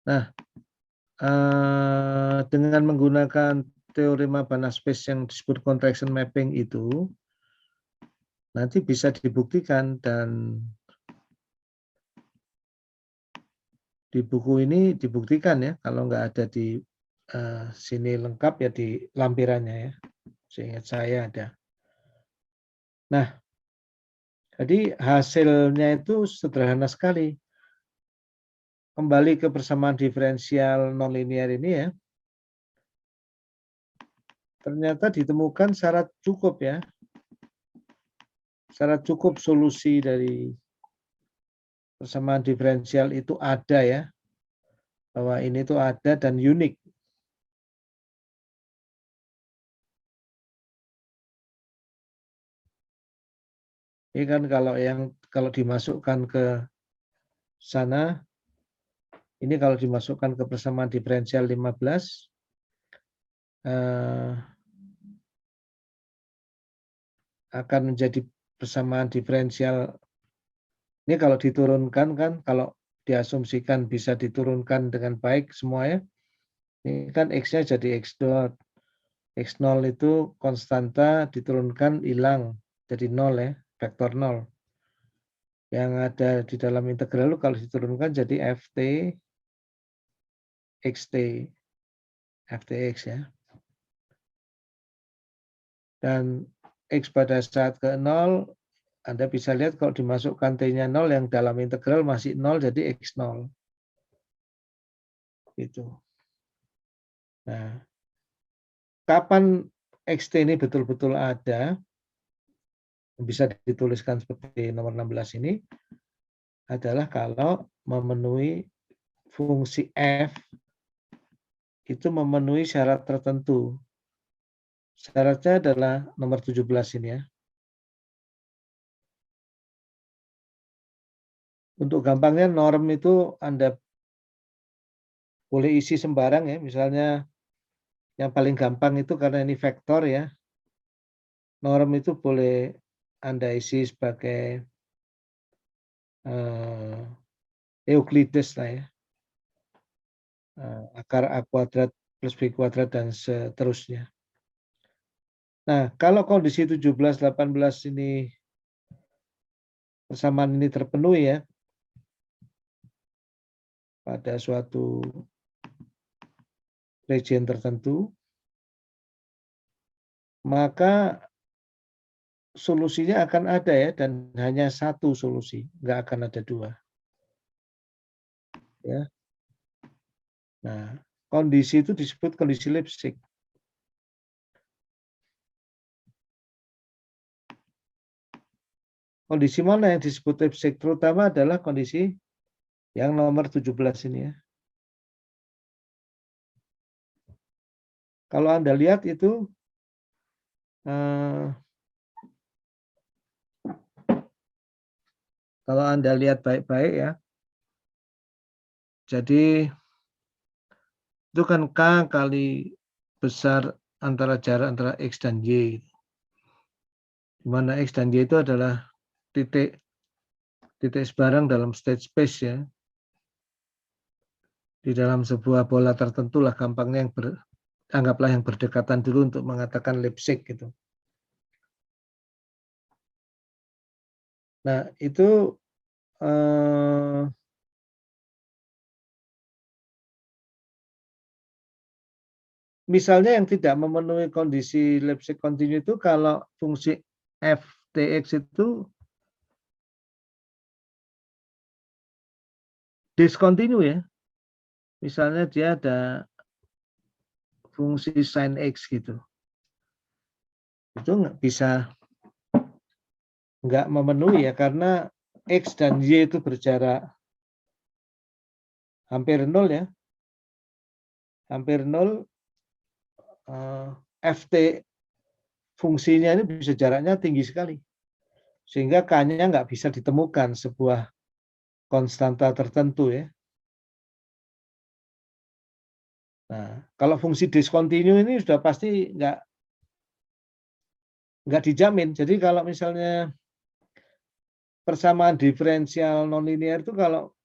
Nah, dengan menggunakan teorema Banach-Weiss yang disebut contraction mapping itu, nanti bisa dibuktikan, dan di buku ini dibuktikan ya, kalau nggak ada di sini lengkap ya di lampirannya ya, seingat saya ada. Nah, jadi hasilnya itu sederhana sekali. Kembali ke persamaan diferensial nonlinear ini ya, ternyata ditemukan syarat cukup ya, syarat cukup solusi dari persamaan diferensial itu ada ya, bahwa ini tuh ada dan unik. Ini kan kalau dimasukkan ke sana, ini kalau dimasukkan ke persamaan diferensial 15, akan menjadi persamaan diferensial. Ini kalau diturunkan kan, kalau diasumsikan bisa diturunkan dengan baik semua ya. Ini kan X-nya jadi X dot. X0 itu konstanta, diturunkan hilang, jadi 0 ya, vektor 0. Yang ada di dalam integral kalau diturunkan jadi Ft xt, ftx ya. Dan X pada saat ke 0, Anda bisa lihat kalau dimasukkan T-nya 0, yang dalam integral masih 0, jadi X0. Gitu. Nah, kapan xt ini betul-betul ada, bisa dituliskan seperti nomor 16 ini, adalah kalau memenuhi fungsi f itu memenuhi syarat tertentu. Syaratnya adalah nomor 17 ini ya. Untuk gampangnya norm itu Anda boleh isi sembarang ya, misalnya yang paling gampang itu karena ini vektor ya. Norm itu boleh Anda isi sebagai Euclides lah ya. Akar A kuadrat plus B kuadrat dan seterusnya. Nah, kalau kondisi 17, 18 ini persamaan ini terpenuhi ya, pada suatu region tertentu, maka solusinya akan ada ya, dan hanya satu solusi, nggak akan ada dua. Ya. Nah, kondisi itu disebut kondisi Lipschitz. Kondisi mana yang disebut Lipschitz? Terutama adalah kondisi yang nomor 17 ini ya. Kalau Anda lihat itu kalau Anda lihat baik-baik ya, jadi itu kan K kali besar antara jarak antara X dan Y. Di mana X dan Y itu adalah titik sebarang dalam state space ya. Di dalam sebuah bola tertentu lah gampangnya, anggaplah yang berdekatan dulu untuk mengatakan Lipschitz gitu. Nah, itu misalnya yang tidak memenuhi kondisi Lipschitz continue itu kalau fungsi ftx itu discontinue ya. Misalnya dia ada fungsi sin x gitu. Itu nggak memenuhi ya, karena X dan Y itu berjarak hampir 0 ya. Hampir 0, Ft fungsinya ini bisa jaraknya tinggi sekali. Sehingga K-nya nggak bisa ditemukan sebuah konstanta tertentu ya. Nah, kalau fungsi discontinue ini sudah pasti nggak dijamin. Jadi kalau misalnya persamaan diferensial nonlinear itu kalau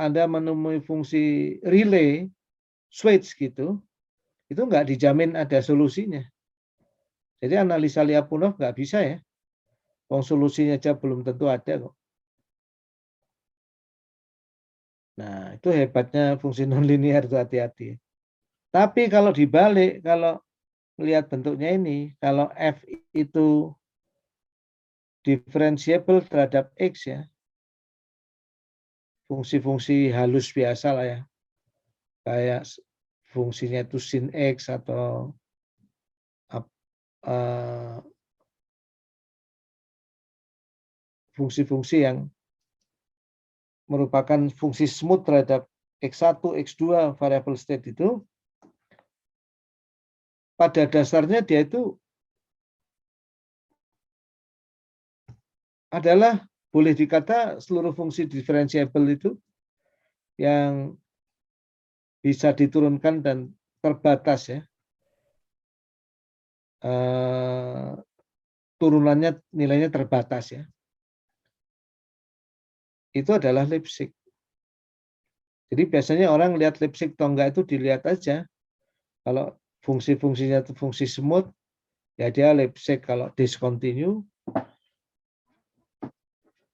Anda menemui fungsi relay, switch gitu, itu nggak dijamin ada solusinya. Jadi analisa Lyapunov nggak bisa ya. Wong solusinya aja belum tentu ada kok. Nah, itu hebatnya fungsi nonlinear itu hati-hati. Tapi kalau dibalik, kalau melihat bentuknya ini, kalau F itu differentiable terhadap X ya, fungsi-fungsi halus biasa lah ya, kayak fungsinya itu sin X atau fungsi-fungsi yang merupakan fungsi smooth terhadap X1, X2 variable state itu, pada dasarnya dia itu adalah boleh dikata seluruh fungsi differentiable itu yang bisa diturunkan dan terbatas ya. Turunannya nilainya terbatas ya. Itu adalah Lipschitz. Jadi biasanya orang lihat Lipschitz atau enggak itu dilihat aja. Kalau fungsi-fungsinya itu fungsi smooth, ya dia Lipschitz. Kalau discontinue,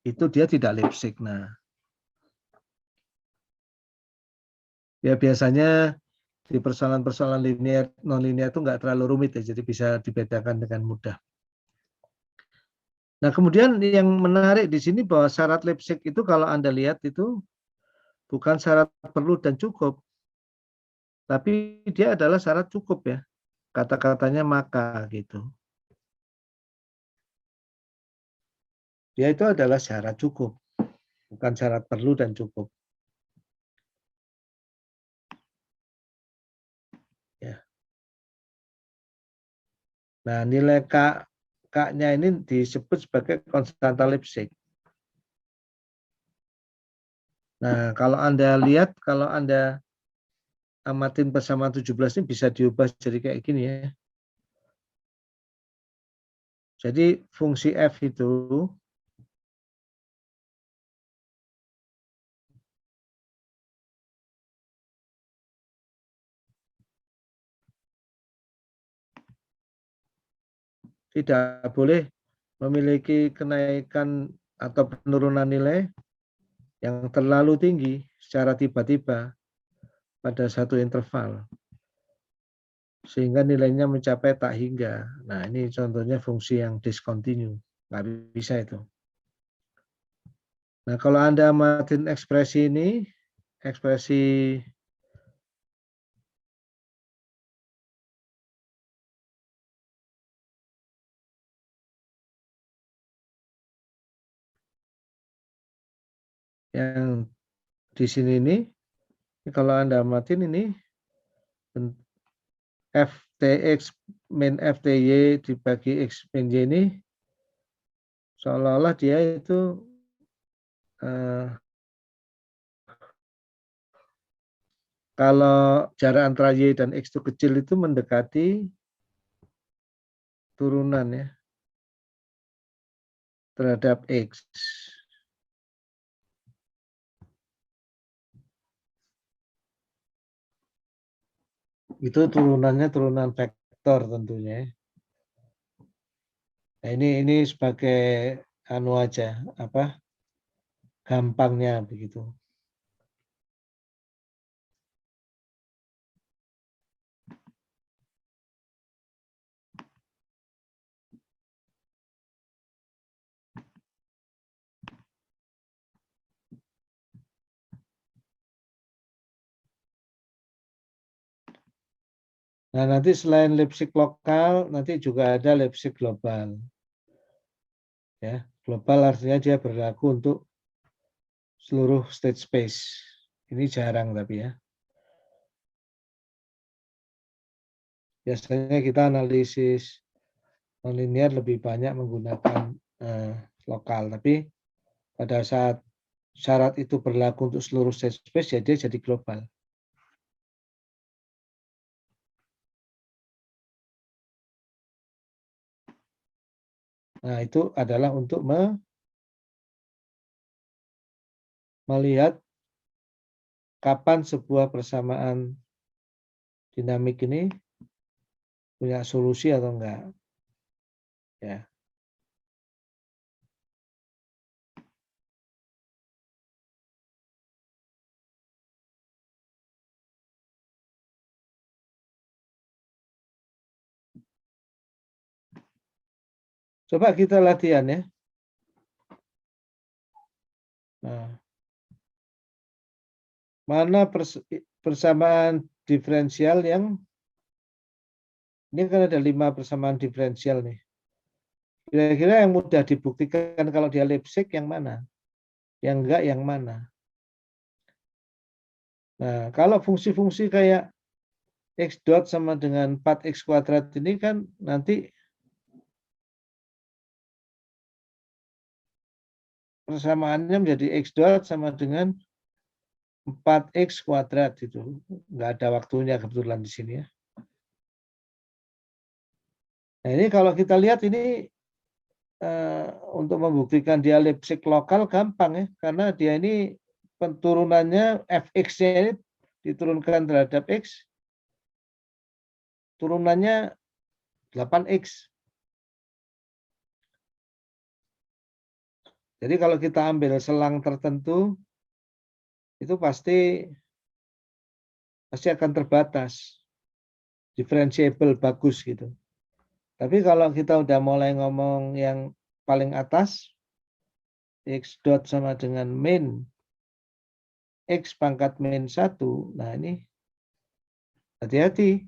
itu dia tidak Lipschitz. Nah, ya biasanya di persoalan-persoalan linear, non-linear itu nggak terlalu rumit ya, jadi bisa dibedakan dengan mudah. Nah, kemudian yang menarik di sini bahwa syarat Lipschitz itu kalau Anda lihat itu bukan syarat perlu dan cukup, tapi dia adalah syarat cukup ya. Kata-katanya maka gitu. Dia itu adalah syarat cukup, bukan syarat perlu dan cukup. Ya. Nah, nilai K-nya ini disebut sebagai konstanta Lipschitz. Nah, kalau Anda lihat, kalau Anda amatin persamaan 17 ini bisa diubah jadi kayak gini ya. Jadi fungsi F itu tidak boleh memiliki kenaikan atau penurunan nilai yang terlalu tinggi secara tiba-tiba pada satu interval. Sehingga nilainya mencapai tak hingga. Nah, ini contohnya fungsi yang discontinue. Nggak bisa itu. Nah, kalau Anda amatin ekspresi ini, ekspresi yang di sini ini, kalau Anda amatin ini, FTX min FTY dibagi X min Y ini, seolah-olah dia itu kalau jarak antara Y dan X itu kecil itu mendekati turunan ya terhadap X. Itu turunannya turunan vektor tentunya. Nah, ini sebagai anu aja apa gampangnya begitu. Nah, nanti selain Lipschitz lokal, nanti juga ada Lipschitz global. Ya, global artinya dia berlaku untuk seluruh state space. Ini jarang tapi ya. Biasanya kita analisis nonlinear lebih banyak menggunakan lokal, tapi pada saat syarat itu berlaku untuk seluruh state space, ya dia jadi global. Nah, itu adalah untuk melihat kapan sebuah persamaan dinamik ini punya solusi atau enggak. Ya. Coba kita latihan ya. Nah, mana persamaan diferensial yang ini kan ada 5 persamaan diferensial nih. Kira-kira yang mudah dibuktikan kalau dia Lipschitz yang mana? Yang enggak yang mana? Nah, kalau fungsi-fungsi kayak x dot sama dengan 4x kuadrat ini kan nanti persamaannya menjadi x dot sama dengan 4x kuadrat itu. Enggak ada waktunya kebetulan di sini ya. Nah, ini kalau kita lihat ini untuk membuktikan dia Lipschitz lokal gampang ya, karena dia ini turunannya fx-nya ini diturunkan terhadap x, turunannya 8x. Jadi kalau kita ambil selang tertentu, itu pasti akan terbatas, differentiable bagus gitu. Tapi kalau kita udah mulai ngomong yang paling atas, x dot sama dengan min x pangkat min 1, nah ini hati-hati.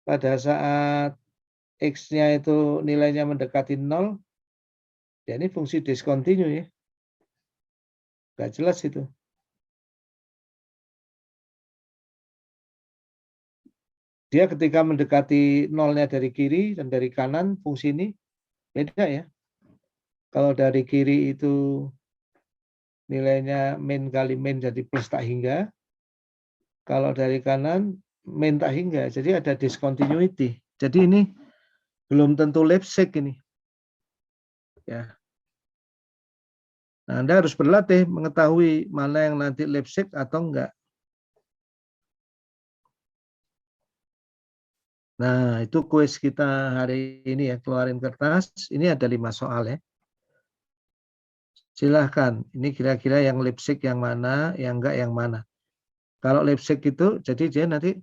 Pada saat x-nya itu nilainya mendekati 0, ya ini fungsi diskontinu ya. Nggak jelas itu. Dia ketika mendekati 0-nya dari kiri dan dari kanan, fungsi ini beda ya. Kalau dari kiri itu nilainya min kali min jadi plus tak hingga. Kalau dari kanan min tak hingga. Jadi ada discontinuity. Jadi ini belum tentu Lipschitz ini. Ya. Nah, Anda harus berlatih mengetahui mana yang nanti Lipschitz atau enggak. Nah, itu kuis kita hari ini ya, keluarin kertas. Ini ada 5 soal ya. Silahkan, ini kira-kira yang Lipschitz yang mana, yang enggak yang mana. Kalau Lipschitz itu, jadi dia nanti,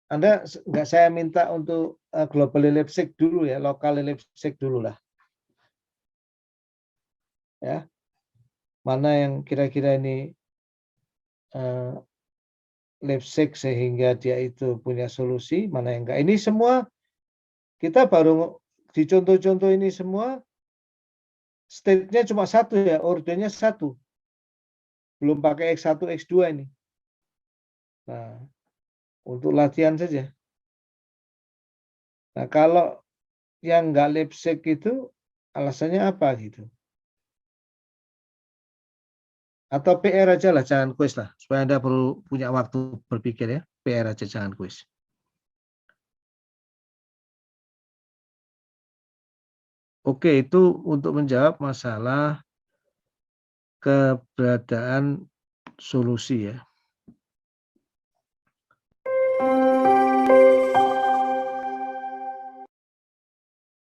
Anda enggak saya minta untuk global Lipschitz dulu ya, lokal Lipschitz dulu lah. Ya, mana yang kira-kira ini Lipschitz sehingga dia itu punya solusi, mana yang enggak. Ini semua kita baru di contoh-contoh ini semua state-nya cuma satu ya, ordernya satu. Belum pakai X1, X2 ini. Nah, untuk latihan saja. Nah, kalau yang enggak Lipschitz itu alasannya apa gitu? Atau PR aja lah, jangan kuis lah. Supaya Anda perlu punya waktu berpikir ya. PR aja, jangan kuis. Oke, itu untuk menjawab masalah keberadaan solusi ya.